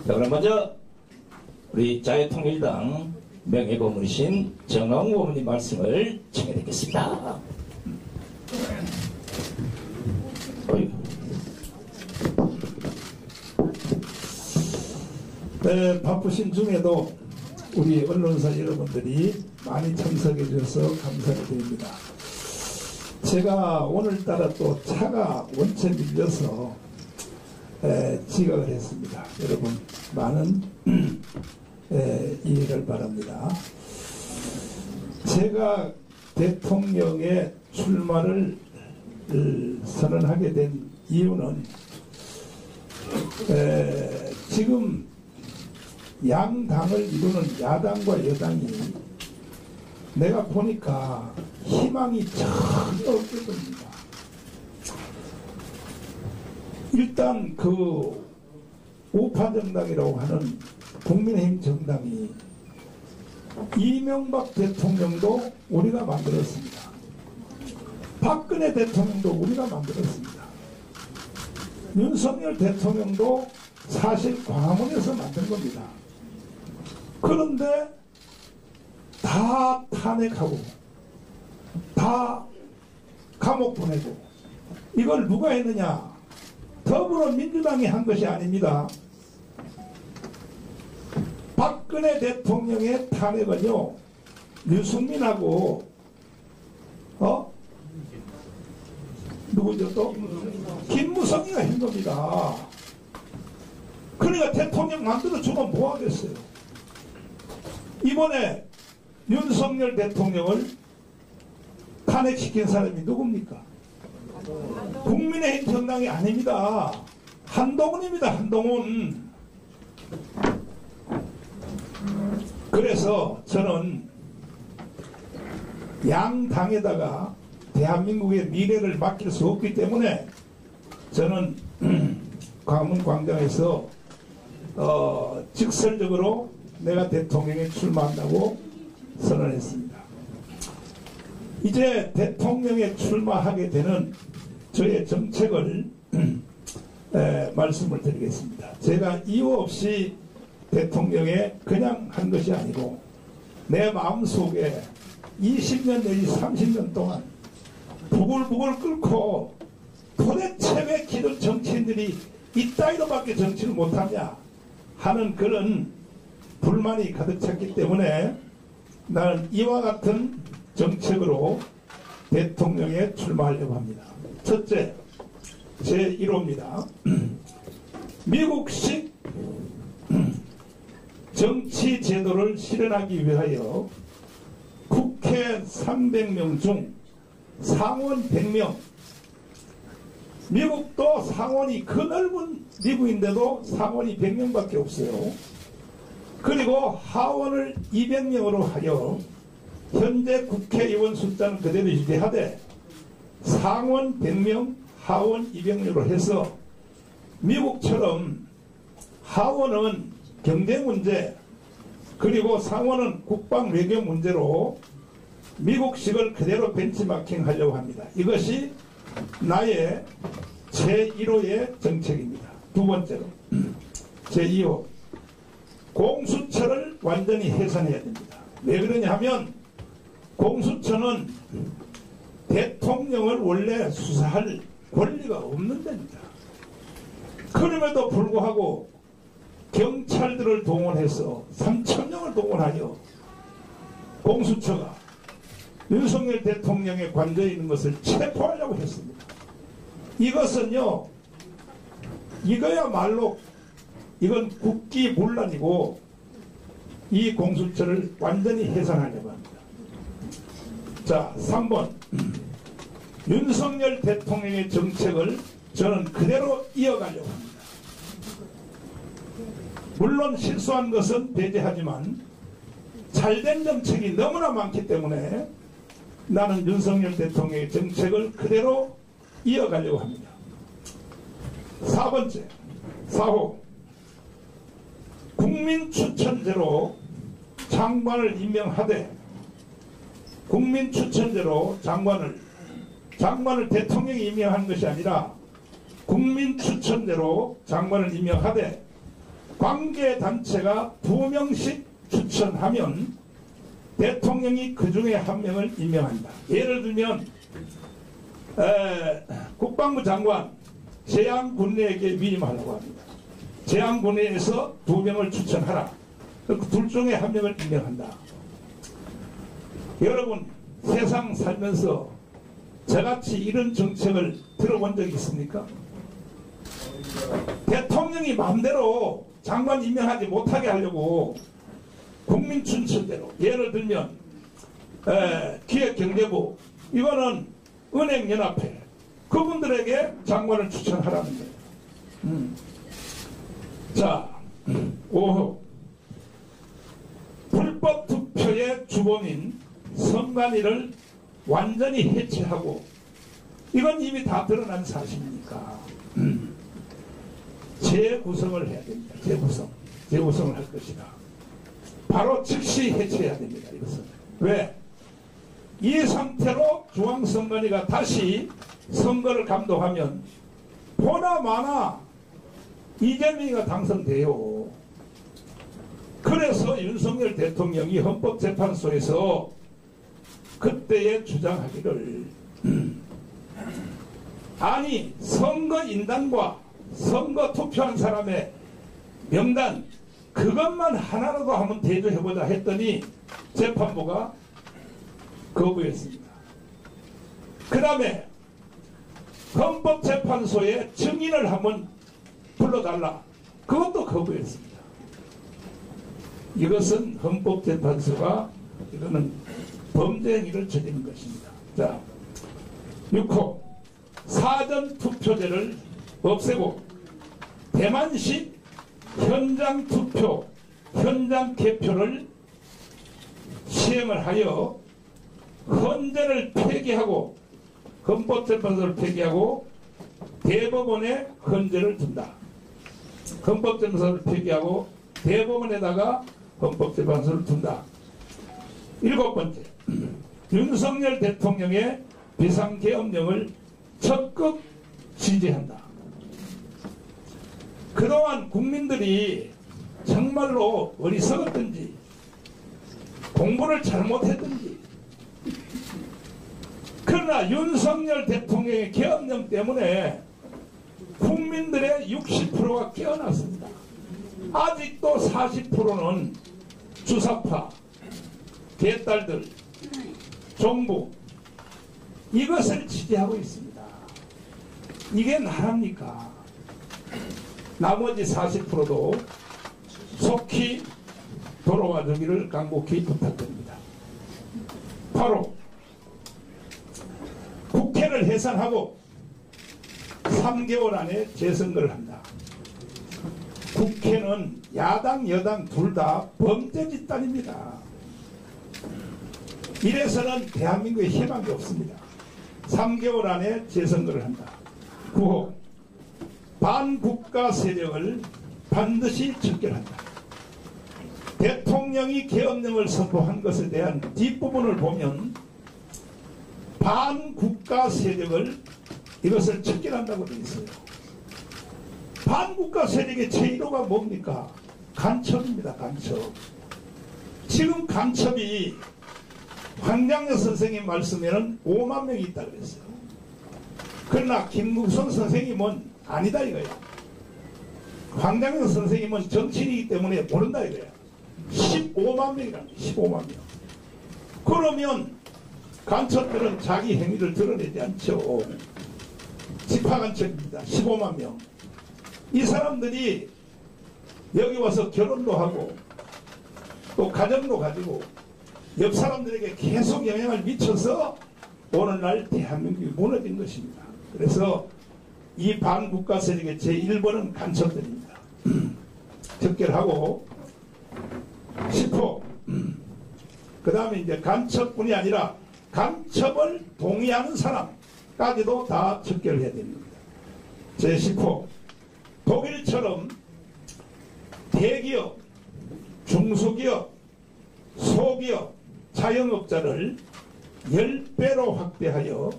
자, 그럼 먼저 우리 자유통일당 명예고문이신 정강훈 고문님 말씀을 청해 듣겠습니다. 네, 바쁘신 중에도 우리 언론사 여러분들이 많이 참석해 주셔서 감사드립니다. 제가 오늘따라 또 차가 원체 밀려서 지각을 했습니다. 여러분 많은 이해를 바랍니다. 제가 대통령의 출마를 선언하게 된 이유는 지금 양당을 이루는 야당과 여당이 내가 보니까 희망이 전혀 없게 됩니다. 일단 그 우파 정당이라고 하는 국민의힘 정당이 이명박 대통령도 우리가 만들었습니다. 박근혜 대통령도 우리가 만들었습니다. 윤석열 대통령도 사실 광화문에서 만든 겁니다. 그런데 다 탄핵하고 다 감옥 보내고 이걸 누가 했느냐? 더불어민주당이 한 것이 아닙니다. 박근혜 대통령의 탄핵은요, 유승민하고 누구죠 또? 김무성이가 한 겁니다. 그러니까 대통령 만들어주면 뭐 하겠어요? 이번에 윤석열 대통령을 탄핵시킨 사람이 누굽니까? 국민의힘 정당이 아닙니다. 한동훈입니다. 한동훈. 그래서 저는 양당에다가 대한민국의 미래를 맡길 수 없기 때문에 저는 광화문 광장에서 직설적으로 내가 대통령에 출마한다고 선언했습니다. 이제 대통령에 출마하게 되는 저의 정책을 말씀을 드리겠습니다. 제가 이유 없이 대통령에 그냥 한 것이 아니고 내 마음속에 20년 내지 30년 동안 부글부글 끓고 도대체 왜 기존 정치인들이 이따위로밖에 정치를 못하냐 하는 그런 불만이 가득 찼기 때문에 나는 이와 같은 정책으로 대통령에 출마하려고 합니다. 첫째, 제1호입니다. 미국식 정치 제도를 실현하기 위하여 국회 300명 중 상원 100명, 미국도 상원이 그 넓은 미국인데도 상원이 100명밖에 없어요. 그리고 하원을 200명으로 하여 현재 국회의원 숫자는 그대로 유지하되 상원 100명, 하원 200명으로 해서 미국처럼 하원은 경제 문제 그리고 상원은 국방 외교 문제로 미국식을 그대로 벤치마킹 하려고 합니다. 이것이 나의 제1호의 정책입니다. 두 번째로 제2호 공수처를 완전히 해산해야 됩니다. 왜 그러냐 하면 공수처는 대통령을 원래 수사할 권리가 없는 데입니다. 그럼에도 불구하고 경찰들을 동원해서 3,000명을 동원하여 공수처가 윤석열 대통령의 관저에 있는 것을 체포하려고 했습니다. 이것은요, 이거야말로 이건 국기문란이고 이 공수처를 완전히 해산하려고 합니다. 자, 3번 윤석열 대통령의 정책을 저는 그대로 이어가려고 합니다. 물론 실수한 것은 배제하지만 잘된 정책이 너무나 많기 때문에 나는 윤석열 대통령의 정책을 그대로 이어가려고 합니다. 4번째, 4호 국민추천제로 장관을 임명하되 국민추천제로 장관을 대통령이 임명하는 것이 아니라 국민추천제로 장관을 임명하되 관계단체가 2명씩 추천하면 대통령이 그 중에 한 명을 임명한다. 예를 들면 국방부 장관 재향군에게 위임하려고 합니다. 재향군에서 2명을 추천하라. 그 둘 중에 한 명을 임명한다. 여러분 세상 살면서 저같이 이런 정책을 들어본 적 있습니까? 대통령이 마음대로 장관 임명하지 못하게 하려고 국민 춘천대로 예를 들면 기획경제부 이거는 은행연합회 그분들에게 장관을 추천하라는 거예요. 자 5호 불법 투표의 주범인 선관위를 완전히 해체하고 이건 이미 다 드러난 사실이니까 재구성을 해야 됩니다. 재구성을 할 것이다. 바로 즉시 해체해야 됩니다. 이것은 왜? 이 상태로 중앙선관위가 다시 선거를 감독하면 보나마나 이재명이가 당선돼요. 그래서 윤석열 대통령이 헌법재판소에서 그때에 주장하기를 아니 선거인단과 선거 투표한 사람의 명단 그것만 하나라도 한번 대조해보자 했더니 재판부가 거부했습니다. 그 다음에 헌법재판소에 증인을 한번 불러달라. 그것도 거부했습니다. 이것은 헌법재판소가 이거는 범죄 행위를 저지른 것입니다. 자, 6호 사전투표제를 없애고 대만식 현장 투표, 현장 개표를 시행을 하여 헌재를 폐기하고 헌법재판소를 폐기하고 대법원에 헌재를 둔다. 헌법재판소를 폐기하고 대법원에다가 헌법재판소를 둔다. 7번째, 윤석열 대통령의 비상계엄령을 적극 지지한다. 그동안 국민들이 정말로 어리석었든지 공부를 잘못했든지 그러나 윤석열 대통령의 계엄령 때문에 국민들의 60%가 깨어났습니다. 아직도 40%는 주사파, 개딸들, 정부 이것을 지지하고 있습니다. 이게 나랍니까? 나머지 40%도 속히 돌아와 주기를 간곡히 부탁드립니다. 바로 국회를 해산하고 3개월 안에 재선거를 한다. 국회는 야당 여당 둘 다 범죄 집단입니다. 이래서는 대한민국에 희망이 없습니다. 3개월 안에 재선거를 한다. 9호 반국가 세력을 반드시 척결한다. 대통령이 계엄령을 선포한 것에 대한 뒷부분을 보면 반국가 세력을 이것을 척결한다고 되어 있어요. 반국가 세력의 제1호가 뭡니까? 간첩입니다. 간첩. 지금 간첩이 황장려 선생님 말씀에는 5만 명이 있다 그랬어요. 그러나 김국선 선생님은 아니다 이거야. 황장려 선생님은 정치인이기 때문에 모른다 이거야. 15만 명이라는 거야. 15만 명. 그러면 간첩들은 자기 행위를 드러내지 않죠. 집화간첩입니다. 15만 명. 이 사람들이 여기 와서 결혼도 하고 또 가정도 가지고 옆 사람들에게 계속 영향을 미쳐서 오늘날 대한민국이 무너진 것입니다. 그래서 이 반국가 세력의 제1번은 간첩들입니다. 적결하고 10호 그 다음에 이제 간첩뿐이 아니라 간첩을 동의하는 사람까지도 다 적결해야 됩니다. 제10호 독일처럼 대기업, 중소기업, 소기업, 자영업자를 10배로 확대하여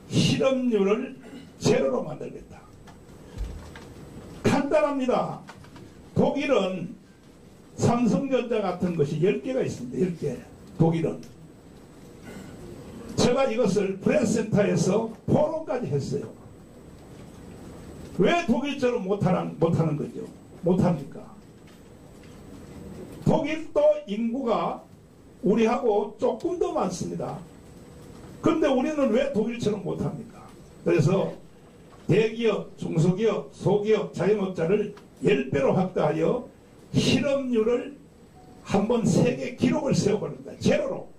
실업률을 제로로 만들겠다. 간단합니다. 독일은 삼성전자 같은 것이 10개가 있습니다. 10개. 독일은. 제가 이것을 프레스센터에서 포럼까지 했어요. 왜 독일처럼 못하는 거죠? 못합니까? 독일도 인구가 우리하고 조금 더 많습니다. 근데 우리는 왜 독일처럼 못합니까? 그래서 대기업, 중소기업, 소기업, 자영업자를 10배로 확대하여 실업률을 한번 세계 기록을 세워버립니다. 제로로.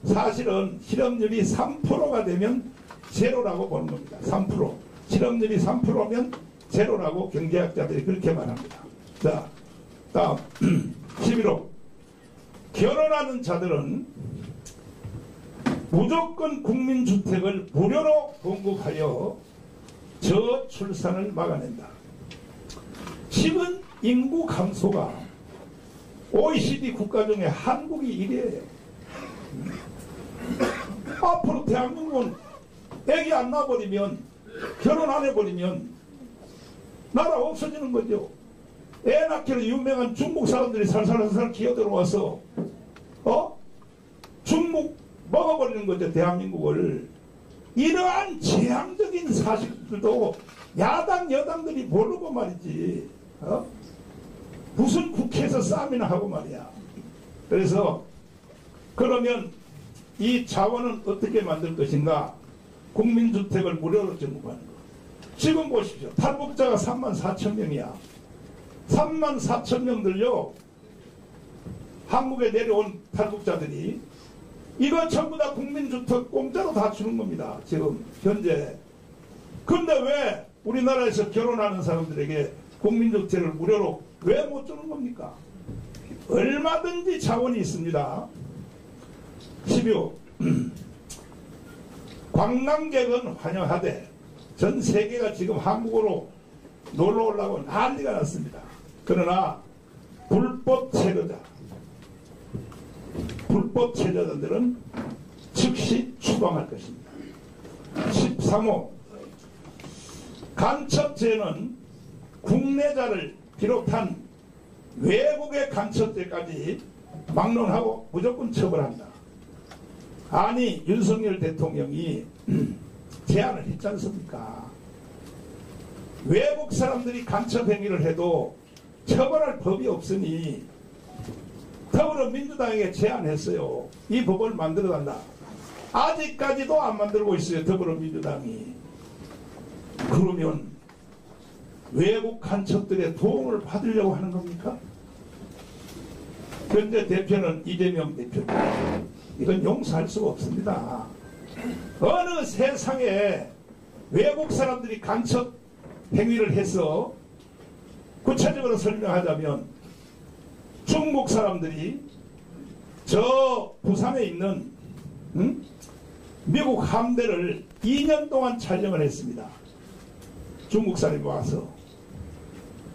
사실은 실업률이 3%가 되면 제로라고 보는 겁니다. 3%. 실업률이 3%면 제로라고 경제학자들이 그렇게 말합니다. 자, 다음 11호. 결혼하는 자들은 무조건 국민주택을 무료로 공급하여 저출산을 막아낸다. 지금 인구 감소가 OECD 국가 중에 한국이 1위예요. 앞으로 대한민국은 애기 안 낳아버리면, 결혼 안 해버리면 나라 없어지는 거죠. 애 낳기로 유명한 중국 사람들이 살살살살 기어들어와서 중국 먹어버리는 거죠. 대한민국을. 이러한 재앙적인 사실들도 야당 여당들이 모르고 말이지. 무슨 국회에서 싸움이나 하고 말이야. 그래서 그러면 이 자원은 어떻게 만들 것인가? 국민주택을 무료로 전국하는 거. 지금 보십시오. 탈북자가 34,000명이야. 34,000명들요. 한국에 내려온 탈북자들이 이거 전부 다 국민주택 공짜로 다 주는 겁니다. 지금 현재. 근데 왜 우리나라에서 결혼하는 사람들에게 국민주택을 무료로 왜 못 주는 겁니까? 얼마든지 자원이 있습니다. 12호. 관광객은 환영하되 전 세계가 지금 한국으로 놀러 오려고 난리가 났습니다. 그러나 불법 체류자들은 즉시 추방할 것입니다. 13호. 간첩죄는 국내자를 비롯한 외국의 간첩죄까지 막론하고 무조건 처벌한다. 아니 윤석열 대통령이 제안을 했지 않습니까? 외국 사람들이 간첩 행위를 해도 처벌할 법이 없으니 더불어민주당에게 제안했어요. 이 법을 만들어달라. 아직까지도 안 만들고 있어요. 더불어민주당이. 그러면 외국 간첩들의 도움을 받으려고 하는 겁니까? 현재 대표는 이재명 대표입니다. 이건 용서할 수가 없습니다. 어느 세상에 외국 사람들이 간첩 행위를 해서 구체적으로 설명하자면 중국 사람들이 저 부산에 있는 미국 함대를 2년 동안 촬영을 했습니다. 중국 사람이 와서.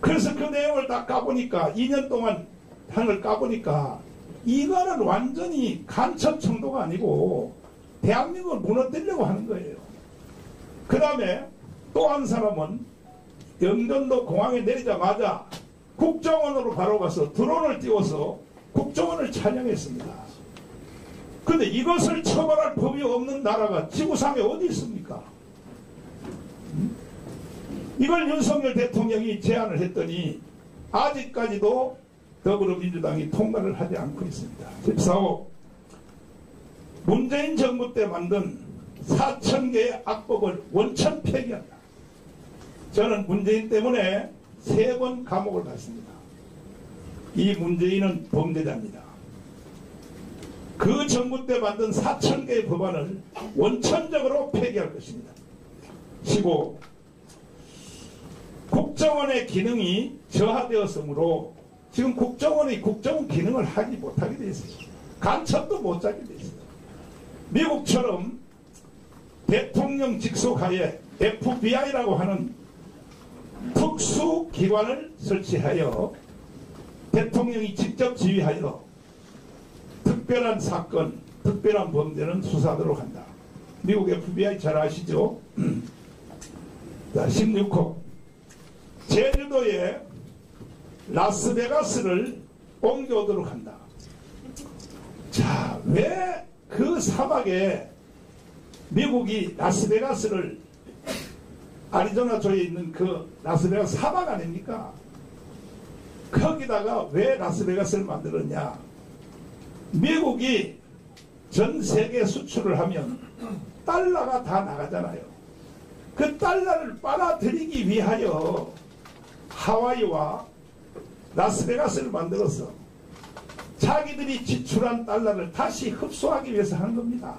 그래서 그 내용을 딱 까보니까 2년 동안 판을 까보니까 이거는 완전히 간첩 정도가 아니고 대한민국을 무너뜨리려고 하는 거예요. 그 다음에 또 한 사람은 영전도 공항에 내리자마자 국정원으로 바로 가서 드론을 띄워서 국정원을 촬영했습니다. 근데 이것을 처벌할 법이 없는 나라가 지구상에 어디 있습니까? 이걸 윤석열 대통령이 제안을 했더니 아직까지도 더불어민주당이 통과를 하지 않고 있습니다. 14호. 문재인 정부 때 만든 4,000개의 악법을 원천 폐기한다. 저는 문재인 때문에 3번 감옥을 갔습니다. 이 문재인은 범죄자입니다. 그 정부 때 만든 4,000개의 법안을 원천적으로 폐기할 것입니다. 15. 국정원의 기능이 저하되었으므로 지금 국정원이 국정원 기능을 하지 못하게 되어 있어요. 간첩도 못 잡게 되어 있어요. 미국처럼 대통령 직속하에 FBI라고 하는 특수기관을 설치하여 대통령이 직접 지휘하여 특별한 사건, 특별한 범죄는 수사하도록 한다. 미국 FBI 잘 아시죠? 자, 16호. 제주도에 라스베가스를 옮겨오도록 한다. 자, 왜 그 사막에 미국이 라스베가스를 아리조나주에 있는 그 라스베가스 사막 아닙니까? 거기다가 왜 라스베가스를 만들었냐? 미국이 전 세계 수출을 하면 달러가 다 나가잖아요. 그 달러를 빨아들이기 위하여 하와이와 라스베가스를 만들어서 자기들이 지출한 달러를 다시 흡수하기 위해서 한 겁니다.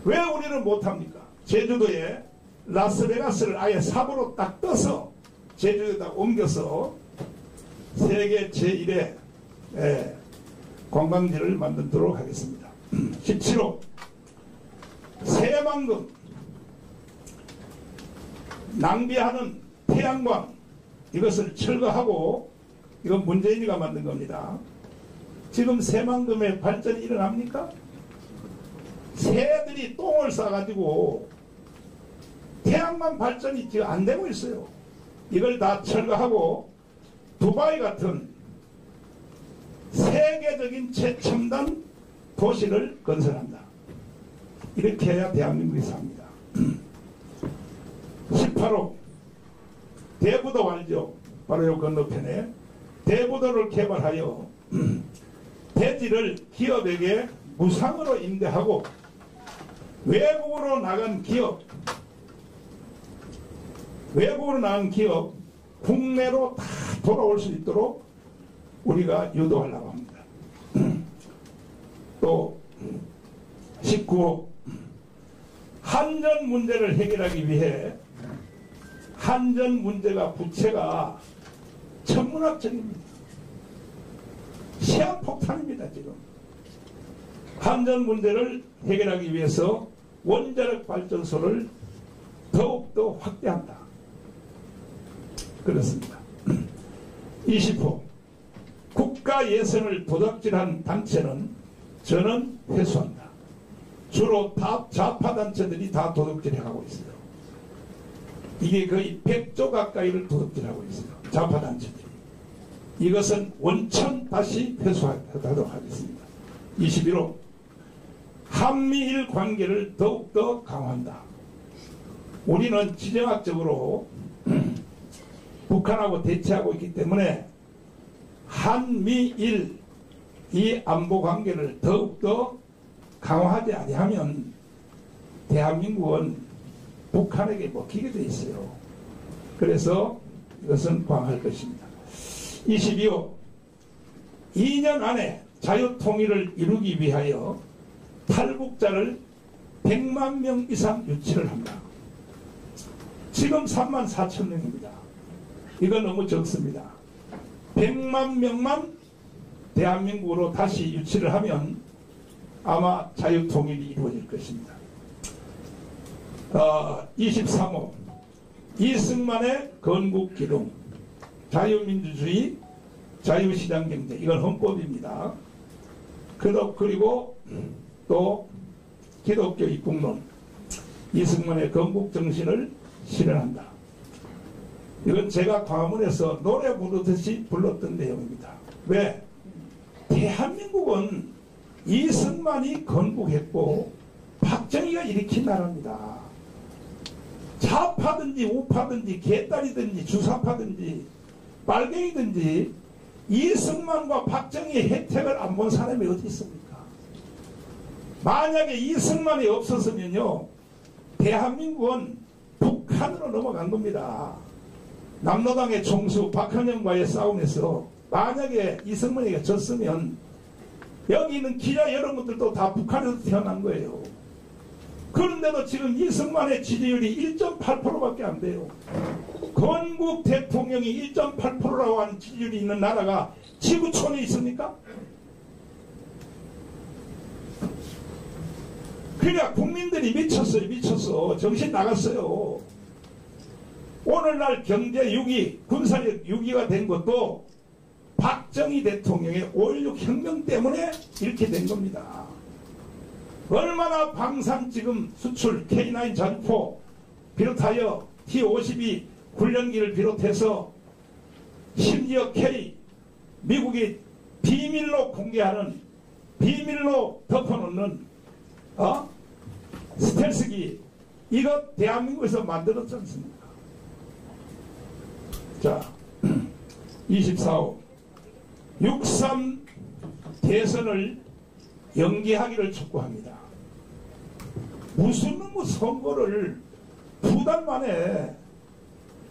왜 우리는 못합니까? 제주도에 라스베가스를 아예 삽으로 딱 떠서 제주도에다 옮겨서 세계 제1의 관광지를 만들도록 하겠습니다. 17호 새만금 낭비하는 태양광 이것을 철거하고 이건 문재인이가 만든 겁니다. 지금 새만금의 발전이 일어납니까? 새들이 똥을 싸가지고 태양광 발전이 지금 안 되고 있어요. 이걸 다 철거하고 두바이 같은 세계적인 최첨단 도시를 건설한다. 이렇게 해야 대한민국이 삽니다. 18호 대부도 알죠? 바로 요 건너편에 대부도를 개발하여 대지를 기업에게 무상으로 임대하고 외국으로 나간 기업 국내로 다 돌아올 수 있도록 우리가 유도하려고 합니다. 또 19호 한전 문제를 해결하기 위해 한전 문제가 부채가 천문학적입니다. 시한폭탄입니다. 지금 한전 문제를 해결하기 위해서 원자력 발전소를 더욱더 확대한다. 그렇습니다. 20호 국가 예산을 도둑질한 단체는 저는 회수한다. 주로 좌파 단체들이 다 도둑질하고 있어요. 이게 거의 100조 가까이를 도둑질하고 있어요. 좌파 단체들이. 이것은 원천 다시 회수하도록 하겠습니다. 21호 한미일 관계를 더욱더 강화한다. 우리는 지정학적으로 북한하고 대치하고 있기 때문에 한미일 이 안보 관계를 더욱더 강화하지 아니하면 대한민국은 북한에게 먹히게 돼 있어요. 그래서 이것은 강화할 것입니다. 22호 2년 안에 자유통일을 이루기 위하여 탈북자를 100만 명 이상 유치를 한다. 지금 3만 4천 명입니다. 이건 너무 적습니다. 100만 명만 대한민국으로 다시 유치를 하면 아마 자유통일이 이루어질 것입니다. 23호 이승만의 건국기둥 자유민주주의 자유시장경제 이건 헌법입니다. 그리고 또 기독교 입국론 이승만의 건국정신을 실현한다. 이건 제가 광화문에서 노래 부르듯이 불렀던 내용입니다. 왜? 대한민국은 이승만이 건국했고 박정희가 일으킨 나라입니다. 좌파든지 우파든지 개딸이든지 주사파든지 빨갱이든지 이승만과 박정희의 혜택을 안 본 사람이 어디 있습니까? 만약에 이승만이 없었으면요 대한민국은 북한으로 넘어간 겁니다. 남로당의 총수 박헌영과의 싸움에서 만약에 이승만이가 졌으면 여기 있는 기자 여러분들도 다 북한에서 태어난 거예요. 그런데도 지금 이승만의 지지율이 1.8%밖에 안 돼요. 건국 대통령이 1.8%라고 하는 지지율이 있는 나라가 지구촌에 있습니까? 그러니까 국민들이 미쳤어. 정신 나갔어요. 오늘날 경제 6위, 군사력 6위가 된 것도 박정희 대통령의 5.16 혁명 때문에 이렇게 된 겁니다. 얼마나 방산 지금 수출 K9 자주포 비롯하여 T-52 훈련기를 비롯해서 심지어 미국이 비밀로 공개하는, 비밀로 덮어놓는 스텔스기, 이거 대한민국에서 만들었지 않습니까? 자, 24호 6.3 대선을 연기하기를 촉구합니다. 무슨 놈의 선거를 두 달 만에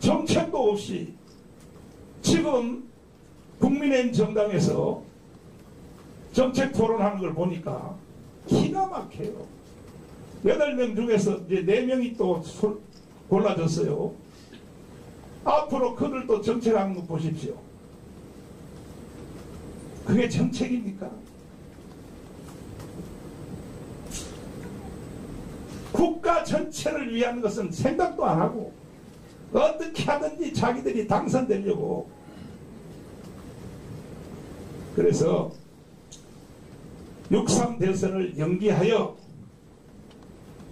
정책도 없이, 지금 국민의힘 정당에서 정책 토론하는 걸 보니까 기가 막혀요. 8명 중에서 이제 4명이 또 골라졌어요. 앞으로 그들도 정책하는 거 보십시오. 그게 정책입니까? 국가 전체를 위한 것은 생각도 안 하고 어떻게 하든지 자기들이 당선되려고. 그래서 6.3 대선을 연기하여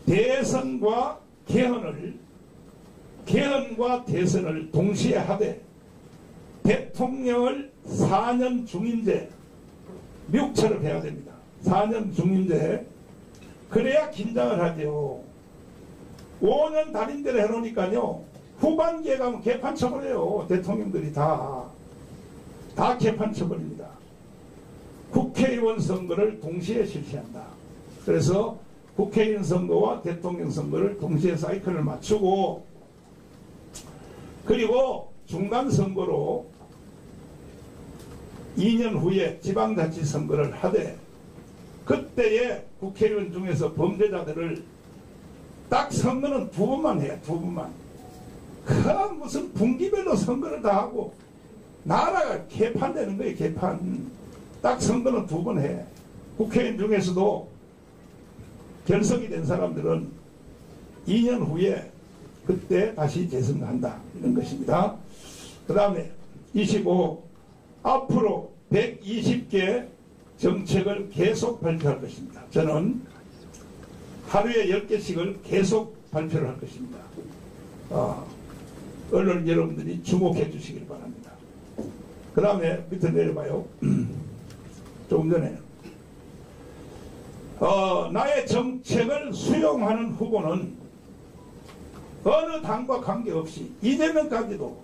대선과 개헌과 대선을 동시에 하되 대통령을 4년 중임제, 미국처럼 해야 됩니다. 4년 중임제. 그래야 긴장을 하죠. 5년 단임대로 해놓으니까요, 후반기에 가면 개판 쳐버려요. 대통령들이 다 개판 쳐버립니다. 국회의원 선거를 동시에 실시한다. 그래서 국회의원 선거와 대통령 선거를 동시에 사이클을 맞추고, 그리고 중간 선거로 2년 후에 지방자치 선거를 하되, 그때에 국회의원 중에서 범죄자들을 딱 선거는 2번만 해요. 2번만. 그 무슨 분기별로 선거를 다 하고 나라가 개판되는 거예요. 개판. 딱 선거는 2번 해. 국회의원 중에서도 결석이 된 사람들은 2년 후에 그때 다시 재선한다, 이런 것입니다. 그 다음에 25, 앞으로 120개 정책을 계속 발표할 것입니다. 저는 하루에 10개씩을 계속 발표를 할 것입니다. 언론 여러분들이 주목해 주시길 바랍니다. 그 다음에 밑에 내려봐요. 조금 전에 나의 정책을 수용하는 후보는 어느 당과 관계없이, 이재명까지도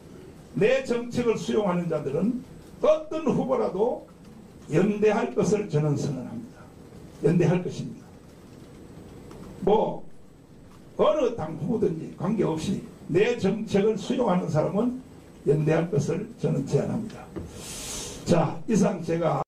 내 정책을 수용하는 자들은 어떤 후보라도 연대할 것을 저는 선언합니다. 연대할 것입니다. 뭐 어느 당 후보든지 관계없이 내 정책을 수용하는 사람은 연대할 것을 저는 제안합니다. 자, 이상 제가